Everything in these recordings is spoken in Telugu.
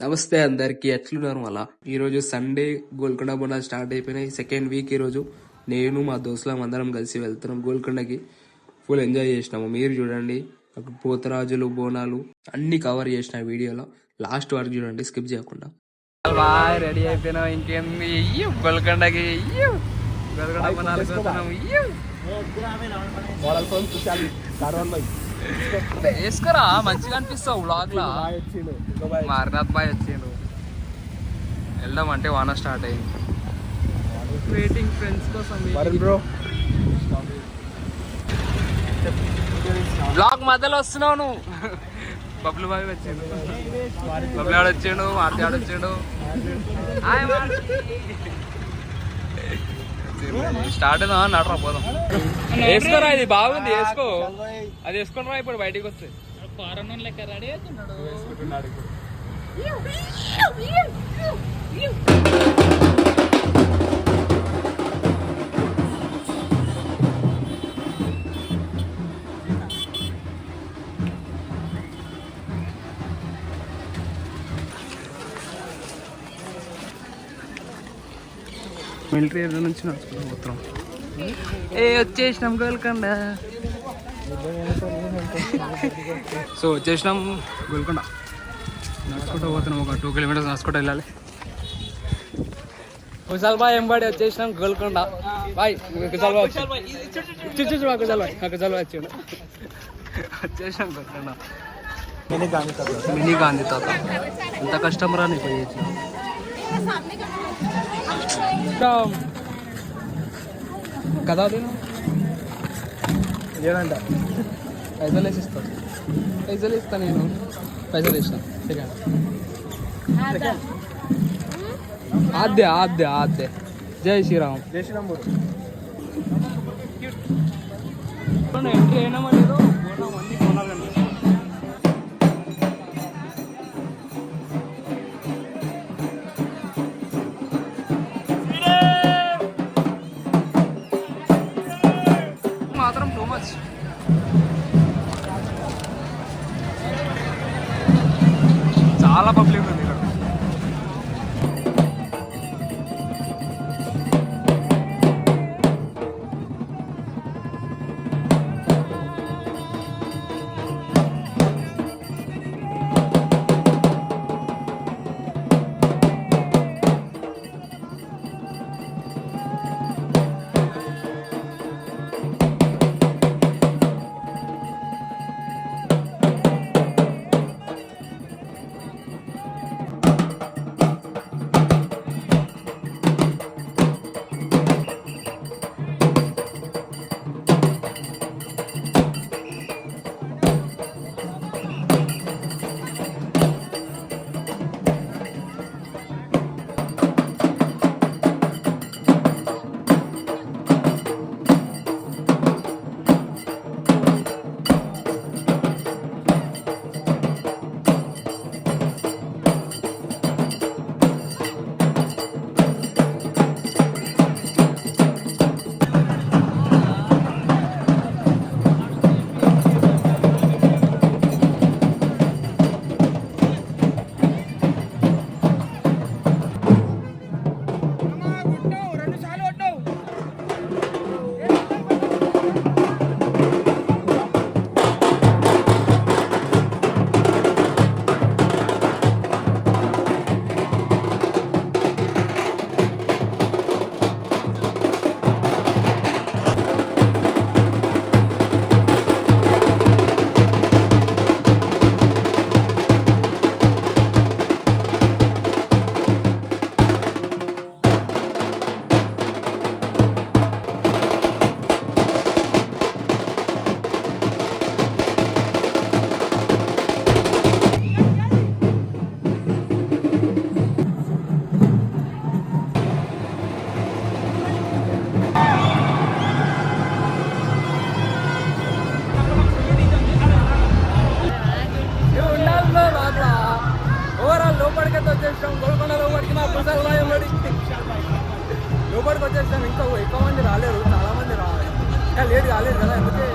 నమస్తే అందరికి, ఎట్లున్నారు? మళ్ళా ఈరోజు సండే గోల్కొండ బోనాలు స్టార్ట్ అయిపోయినాయి. సెకండ్ వీక్ ఈరోజు నేను మా దోస్తులం అందరం కలిసి వెళ్తున్నాం గోల్కొండకి. ఫుల్ ఎంజాయ్ చేసినాము. మీరు చూడండి, అక్కడ పోతరాజులు బోనాలు అన్ని కవర్ చేసిన వీడియోలో. లాస్ట్ వరకు చూడండి, స్కిప్ చేయకుండా. బాయ్, రెడీ అయిపోయినా. ఇంకేంది గోల్కొండకి, గోల్కొండ బోనాలు వేసుకోరా, మంచిగా అనిపిస్తావు వ్లాగ్ లా. మారినాథ్ బాయ్ వచ్చిండు. వెళ్దాం అంటే వాన స్టార్ట్ అయింది. వెయిటింగ్ ఫ్రెండ్స్ కోసం. బ్లాగ్ మధ్యలో వస్తున్నావు నువ్వు. బబ్లు బాయ్ వచ్చిండు, బబ్లు ఆడ వచ్చిండు, మార్తి ఆడ వచ్చిండు. స్టార్ట్ అయిందా? నడరా పోదాం. వేసుకోరా, ఇది బాగుంది, వేసుకో. అది వేసుకుని రా ఇప్పుడు బయటికి వస్తే. లెక్క రెడీ అవుతున్నాడు. మిలిటరీ ఏరియా నుంచి నడుచుకుంటాం మొత్తం. వచ్చేసినాం గోల్కొండ. సో వచ్చేసినాం గోల్కొండ. నడుచుకుంటూ పోతున్నాం, ఒక 2 కిలోమీటర్స్ నడుచుకుంటూ వెళ్ళాలి. కుశాల్ బాయ్ ఎంబడి వచ్చేసినాం గోల్కొండ. బాయ్ కుశాల్ బాయ్ కుశాల్ బాయ్ వచ్చాడు. వచ్చేసినాం గోల్కొండ. మినీ గాంధీ తాత ఎంత కష్టం రా నీకు. కదా ఏడంట పైసలు వేసిస్తా, పైసలు ఇస్తా నేను. పైసలు ఇస్తా. ఆద్య ఆద్య ఆద్య. జై శ్రీరామ్. జై శ్రీరామ్. ఎంట్రీ అయినామా లేదో అన్ని కొనాలి కనిపిస్తుంది. మాత్రం టూ మచ్. చాలా పబ్లిక్ ఉంది ఇక్కడ. లోపలికి వచ్చేసాం. గోల్కొండ లోపలికి మా కుశాల్ బాయ్ లోపలికి వచ్చేసాం. ఇంకా ఎక్కువ మంది రాలేరు, చాలా మంది రాలేదు, ఇంకా లేట్ కాలేదు కదా. ఎందుకే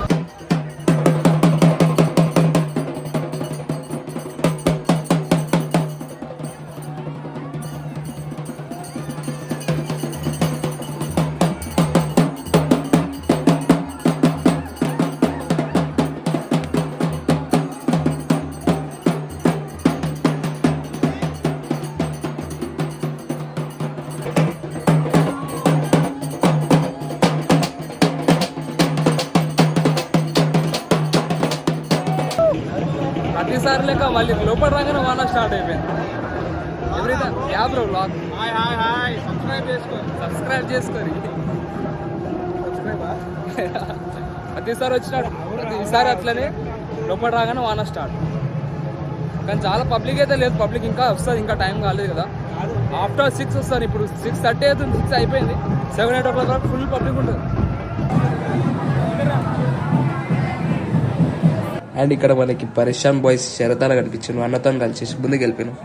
బ్లాగ్ లెక్క మళ్ళీ లోపల రాగానే వాన స్టార్ట్ అయిపోయింది. ఎవ్రీథింగ్ యా బ్రో బ్లాగ్. సబ్స్క్రైబ్ చేసుకోరి. ప్రతిసారి వచ్చినాడు, ఈసారి అట్లనే లోపల రాగానే వాన స్టార్ట్. కానీ చాలా పబ్లిక్ అయితే లేదు, పబ్లిక్ ఇంకా వస్తుంది, ఇంకా టైం కాలేదు కదా. ఆఫ్టర్ 6 వస్తారు. ఇప్పుడు 6:30 అవుతుంది, 6 అయిపోయింది. 7-8 o'clock వరకు ఫుల్ పబ్లిక్ ఉంటుంది. అండ్ ఇక్కడ మనకి పరిశాన్ బాయ్స్ శరతాలు కనిపించాను, అన్నతో కలిసి ముందుకు వెళ్ళిపోయాను.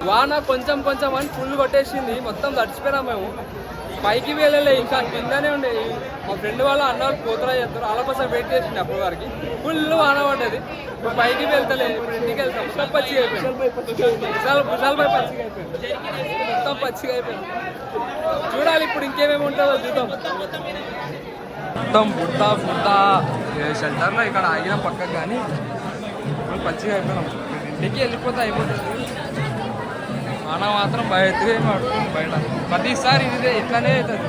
వాన కొంచెం కొంచెం అని ఫుల్ కొట్టేసింది, మొత్తం తడిచిపోయినాం మేము. పైకి వెళ్ళలే, ఇంకా కిందనే ఉండే. మా ఫ్రెండ్ వాళ్ళ అన్నారు పోతరా చేస్తారు, వాళ్ళ కోసం వెయిట్ చేసింది. అప్పుడు వారికి ఫుల్ వాన పడ్డది. ఇప్పుడు పైకి వెళ్తలేదు, ఇప్పుడు ఇంటికి వెళ్తాం. మొత్తం పచ్చిగా అయిపోయింది, భుజాలపై పచ్చిగా అయిపోయింది, మొత్తం పచ్చిగా అయిపోయింది. చూడాలి ఇప్పుడు ఇంకేమేమి ఉంటుందో చూద్దాం. మొత్తం బుట్ట ఫుట్ట షెల్టర్లో ఇక్కడ ఆగిన పక్కకు, కానీ పచ్చిగా అయిపోయినాం. ఇంటికి వెళ్ళిపోతే అయిపోతుంది. వాన మాత్రం బయట పడుతుంది, బయట ప్రతిసారి ఇదే ఇట్లానే అవుతుంది.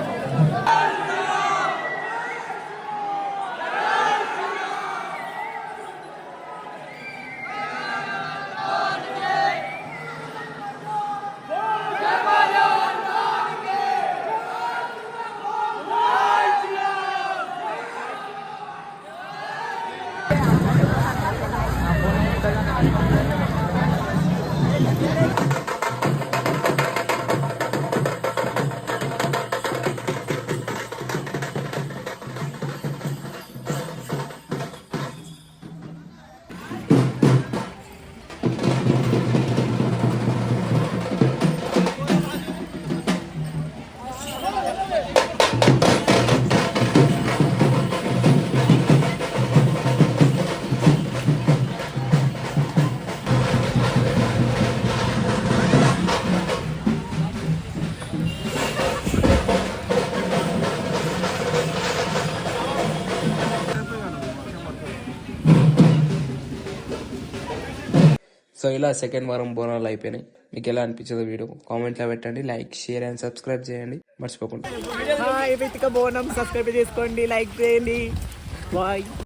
సో ఇలా సెకండ్ వారం బోనాలు అయిపోయినాయి. మీకు ఎలా అనిపించదో వీడియో కామెంట్లో పెట్టండి. లైక్, షేర్ అండ్ సబ్స్క్రైబ్ చేయండి మర్చిపోకుండా. బోనం సబ్స్క్రైబ్ చేసుకోండి, లైక్ చేయండి. బాయ్.